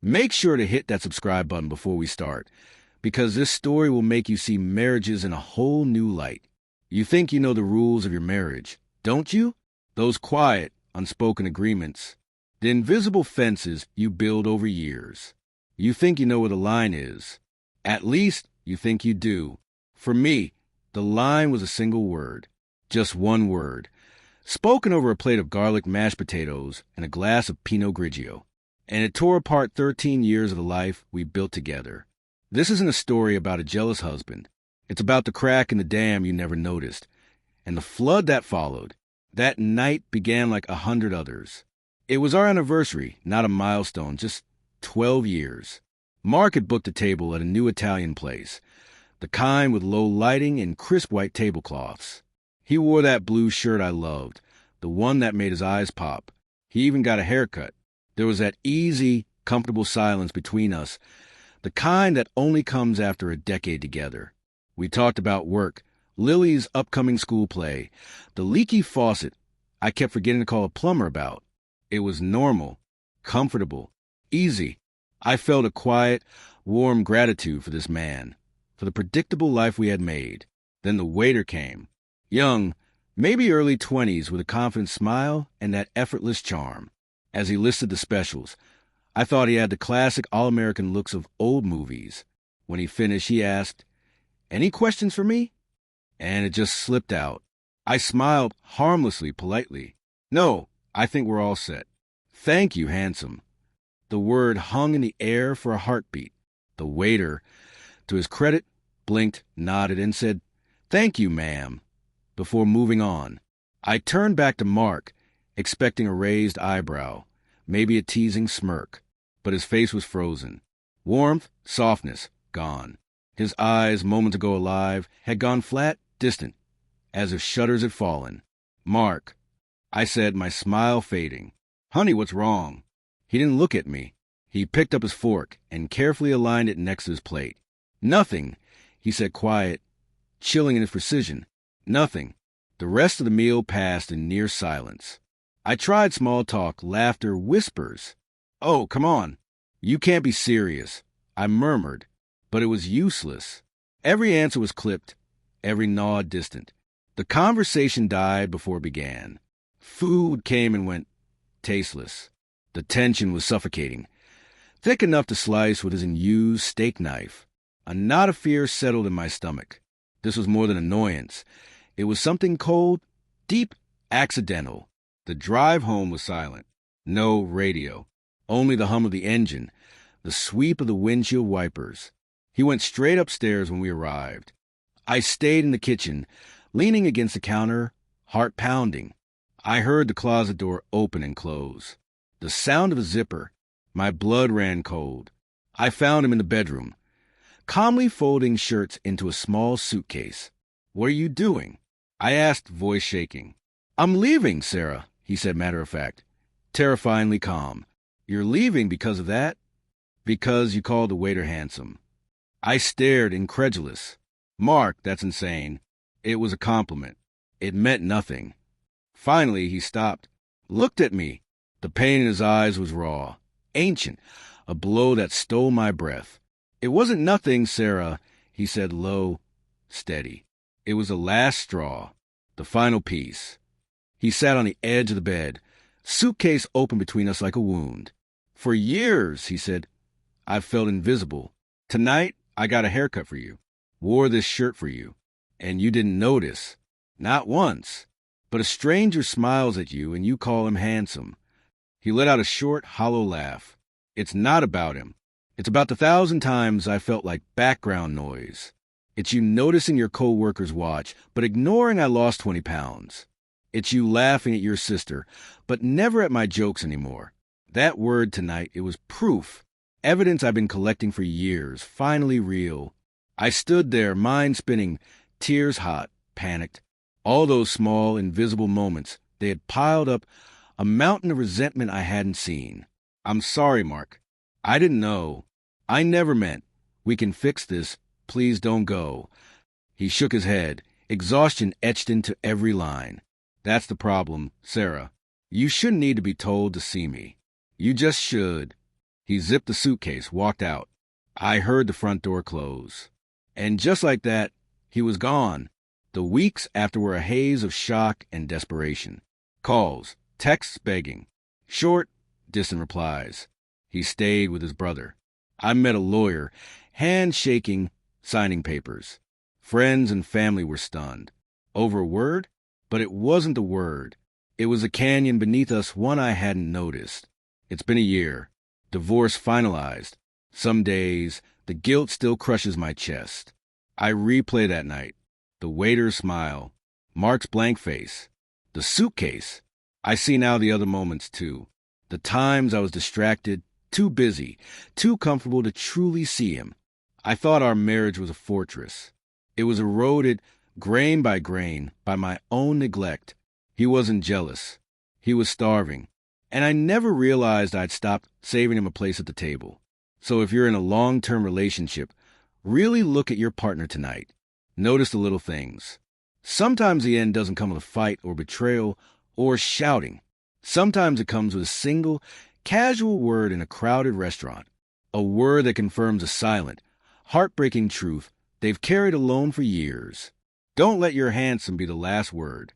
Make sure to hit that subscribe button before we start, because this story will make you see marriages in a whole new light. You think you know the rules of your marriage, don't you? Those quiet, unspoken agreements. The invisible fences you build over years. You think you know where the line is. At least you think you do. For me, the line was a single word. Just one word. Spoken over a plate of garlic mashed potatoes and a glass of Pinot Grigio. And it tore apart 13 years of the life we built together. This isn't a story about a jealous husband. It's about the crack in the dam you never noticed. And the flood that followed. That night began like 100 others. It was our anniversary, not a milestone, just 12 years. Mark had booked a table at a new Italian place, the kind with low lighting and crisp white tablecloths. He wore that blue shirt I loved, the one that made his eyes pop. He even got a haircut. There was that easy, comfortable silence between us, the kind that only comes after a decade together. We talked about work, Lily's upcoming school play, the leaky faucet I kept forgetting to call a plumber about. It was normal, comfortable, easy. I felt a quiet, warm gratitude for this man, for the predictable life we had made. Then the waiter came. Young, maybe early 20s, with a confident smile and that effortless charm. As he listed the specials, I thought he had the classic all-American looks of old movies. When he finished, he asked, "Any questions for me?" And it just slipped out. I smiled harmlessly, politely. "No, I think we're all set." "Thank you, handsome." The word hung in the air for a heartbeat. The waiter, to his credit, blinked, nodded, and said, "Thank you, ma'am," before moving on. I turned back to Mark, expecting a raised eyebrow, maybe a teasing smirk, but his face was frozen. Warmth, softness, gone. His eyes, moments ago alive, had gone flat, distant, as if shutters had fallen. "Mark," I said, my smile fading. "Honey, what's wrong?" He didn't look at me. He picked up his fork and carefully aligned it next to his plate. "Nothing," he said, quiet, chilling in his precision. "Nothing." The rest of the meal passed in near silence. I tried small talk, laughter, whispers. "Oh, come on. You can't be serious," I murmured, but it was useless. Every answer was clipped, every nod distant. The conversation died before it began. Food came and went, tasteless. The tension was suffocating, thick enough to slice with his unused steak knife. A knot of fear settled in my stomach. This was more than annoyance. It was something cold, deep, accidental. The drive home was silent. No radio. Only the hum of the engine, the sweep of the windshield wipers. He went straight upstairs when we arrived. I stayed in the kitchen, leaning against the counter, heart pounding. I heard the closet door open and close. The sound of a zipper. My blood ran cold. I found him in the bedroom, calmly folding shirts into a small suitcase. "What are you doing?" I asked, voice shaking. "I'm leaving, Sarah," he said, matter of fact, terrifyingly calm. "You're leaving because of that?" "Because you called the waiter handsome." I stared, incredulous. "Mark, that's insane." It was a compliment. It meant nothing. Finally, he stopped, looked at me. The pain in his eyes was raw, ancient, a blow that stole my breath. "It wasn't nothing, Sarah," he said, low, steady. "It was the last straw, the final piece." He sat on the edge of the bed, suitcase open between us like a wound. "For years," he said, "I've felt invisible. Tonight, I got a haircut for you, wore this shirt for you, and you didn't notice. Not once. But a stranger smiles at you and you call him handsome." He let out a short, hollow laugh. "It's not about him. It's about the 1,000 times I felt like background noise. It's you noticing your co-worker's watch, but ignoring I lost 20 pounds. It's you laughing at your sister, but never at my jokes anymore. That word tonight, it was proof. Evidence I've been collecting for years, finally real." I stood there, mind spinning, tears hot, panicked. All those small, invisible moments, they had piled up, a mountain of resentment I hadn't seen. "I'm sorry, Mark. I didn't know. I never meant. We can fix this. Please don't go." He shook his head, exhaustion etched into every line. "That's the problem, Sarah. You shouldn't need to be told to see me. You just should." He zipped the suitcase, walked out. I heard the front door close. And just like that, he was gone. The weeks after were a haze of shock and desperation. Calls, texts begging. Short, distant replies. He stayed with his brother. I met a lawyer, hands shaking, signing papers. Friends and family were stunned. Over a word? But it wasn't the word. It was a canyon beneath us, one I hadn't noticed. It's been a year. Divorce finalized. Some days, the guilt still crushes my chest. I replay that night. The waiter's smile. Mark's blank face. The suitcase. I see now the other moments, too. The times I was distracted, too busy, too comfortable to truly see him. I thought our marriage was a fortress. It was eroded, grain by grain, by my own neglect. He wasn't jealous. He was starving. And I never realized I'd stopped saving him a place at the table. So if you're in a long-term relationship, really look at your partner tonight. Notice the little things. Sometimes the end doesn't come with a fight or betrayal or shouting. Sometimes it comes with a single, casual word in a crowded restaurant. A word that confirms a silent, heartbreaking truth they've carried alone for years. Don't let your handsome be the last word.